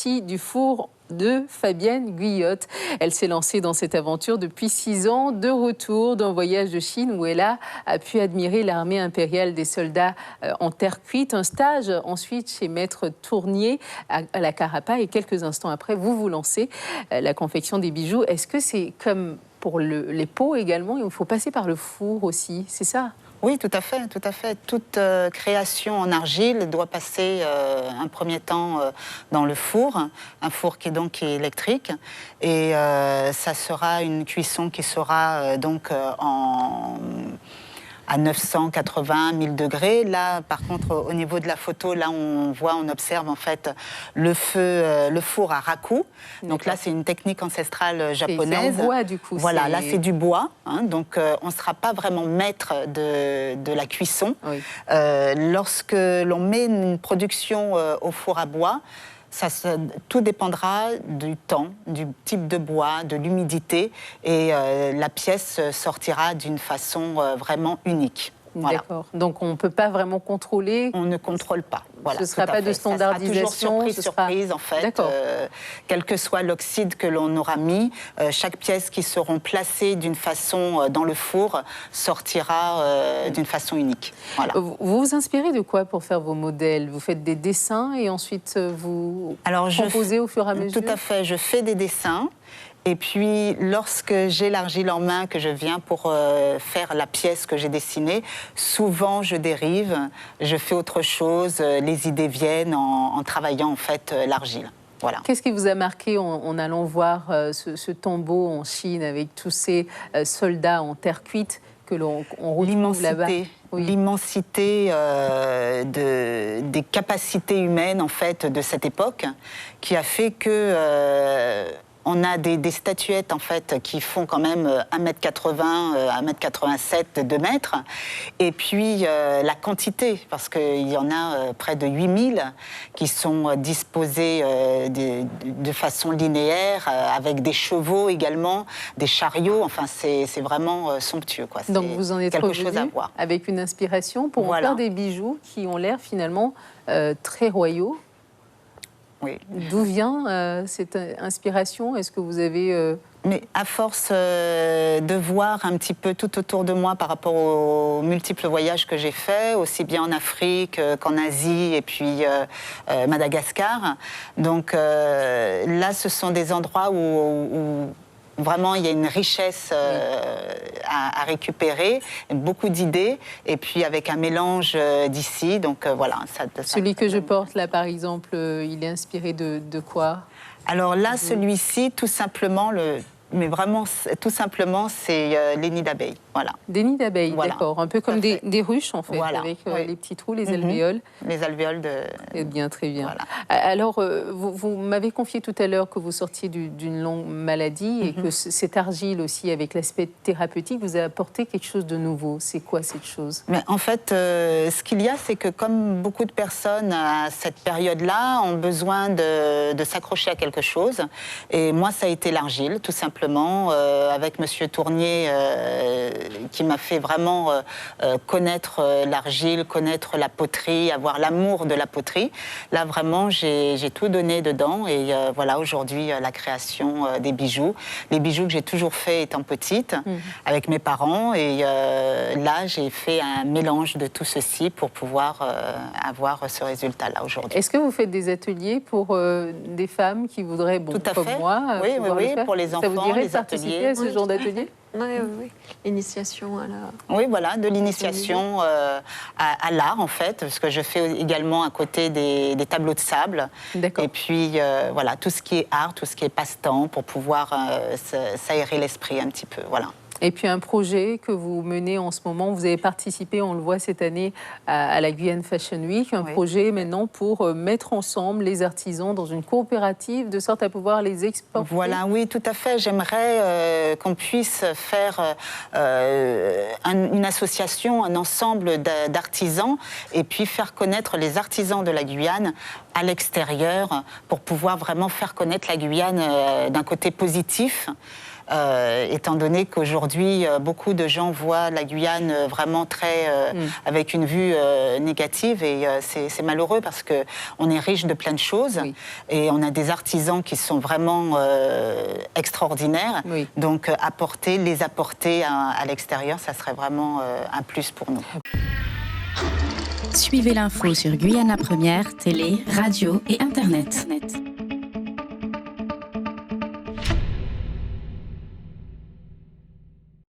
aussi du four de Fabienne Guillotte. Elle s'est lancée dans cette aventure depuis 6 ans, de retour d'un voyage de Chine où elle a pu admirer l'armée impériale des soldats en terre cuite. Un stage ensuite chez Maître Tournier à la Carapa et quelques instants après, vous vous lancez la confection des bijoux. Est-ce que c'est comme pour les pots également, il faut passer par le four aussi, c'est ça ? Oui, tout à fait, tout à fait. Toute création en argile doit passer un premier temps dans le four, un four qui est électrique, et ça sera une cuisson qui sera à 980, 1000 degrés. Là, par contre, au niveau de la photo, là, on observe en fait le four à raku. Donc là, c'est une technique ancestrale japonaise. C'est en bois, du coup. Voilà, là, c'est du bois. Hein, donc, on ne sera pas vraiment maître de la cuisson. Oui. Lorsque l'on met une production au four à bois, tout dépendra du temps, du type de bois, de l'humidité, et la pièce sortira d'une façon vraiment unique. Voilà. D'accord. Donc on ne peut pas vraiment contrôler. On ne contrôle pas. Voilà, ce ne sera pas de standardisation. Ça sera toujours surprise, en fait. Quel que soit l'oxyde que l'on aura mis, chaque pièce qui seront placées d'une façon dans le four sortira d'une façon unique. Voilà. Vous vous inspirez de quoi pour faire vos modèles? Vous faites des dessins et ensuite vous composez au fur et à mesure? Tout à fait. Je fais des dessins. Et puis, lorsque j'ai l'argile en main, que je viens pour faire la pièce que j'ai dessinée, souvent je dérive, je fais autre chose, les idées viennent en travaillant en fait l'argile. Voilà. Qu'est-ce qui vous a marqué en allant voir ce tombeau en Chine avec tous ces soldats en terre cuite que l'on retrouve là-bas? Oui. L'immensité des capacités humaines en fait de cette époque, qui a fait que on a des statuettes en fait qui font quand même 1m80, 1m87, 2 mètres. Et puis la quantité, parce qu'il y en a près de 8000 qui sont disposées de façon linéaire, avec des chevaux également, des chariots. Enfin, c'est vraiment somptueux, quoi. Donc vous en êtes quelque chose à voir. Avec une inspiration pour en faire des bijoux qui ont l'air finalement très royaux. Oui. D'où vient cette inspiration? Est-ce que vous avez... Mais à force de voir un petit peu tout autour de moi par rapport aux multiples voyages que j'ai faits, aussi bien en Afrique qu'en Asie et puis Madagascar. Donc là, ce sont des endroits où vraiment, il y a une richesse à récupérer, beaucoup d'idées, et puis avec un mélange d'ici. Donc voilà. Celui que je porte là, par exemple, il est inspiré de quoi? Alors là, celui-ci, tout simplement, mais vraiment, tout simplement, c'est les nids d'abeilles. Voilà. Des nids d'abeilles, voilà. D'accord. Un peu comme des ruches, en fait, voilà. avec les petits trous, les alvéoles. Les alvéoles de... Eh bien, très bien. Voilà. Alors, vous m'avez confié tout à l'heure que vous sortiez d'une longue maladie et que cette argile aussi, avec l'aspect thérapeutique, vous a apporté quelque chose de nouveau. C'est quoi cette chose? Mais en fait, ce qu'il y a, c'est que comme beaucoup de personnes à cette période-là ont besoin de s'accrocher à quelque chose, et moi, ça a été l'argile, tout simplement, avec Monsieur Tournier, qui m'a fait vraiment connaître l'argile, connaître la poterie, avoir l'amour de la poterie. Là, vraiment, j'ai tout donné dedans, et voilà, aujourd'hui, la création des bijoux. Les bijoux que j'ai toujours fait étant petite, avec mes parents, et là, j'ai fait un mélange de tout ceci pour pouvoir avoir ce résultat-là aujourd'hui. Est-ce que vous faites des ateliers pour des femmes qui voudraient, tout à comme fait. moi, oui, pour les enfants, ça vous dirait les de participer à ce genre d'atelier? Oui. L'initiation à la... Oui, voilà, de l'initiation à l'art, en fait, parce que je fais également à côté des tableaux de sable. D'accord. Et puis, voilà, tout ce qui est art, tout ce qui est passe-temps, pour pouvoir s'aérer l'esprit un petit peu, voilà. Et puis un projet que vous menez en ce moment, vous avez participé, on le voit cette année, à la Guyane Fashion Week, un projet maintenant pour mettre ensemble les artisans dans une coopérative, de sorte à pouvoir les exporter. Voilà, oui, tout à fait. J'aimerais qu'on puisse faire une association, un ensemble d'artisans, et puis faire connaître les artisans de la Guyane à l'extérieur, pour pouvoir vraiment faire connaître la Guyane d'un côté positif. étant donné qu'aujourd'hui, beaucoup de gens voient la Guyane vraiment avec une vue négative, et c'est malheureux parce qu'on est riche de plein de choses, et on a des artisans qui sont vraiment extraordinaires. Donc les apporter à l'extérieur, ça serait vraiment un plus pour nous. Suivez l'info sur Guyana Première, télé, radio et Internet.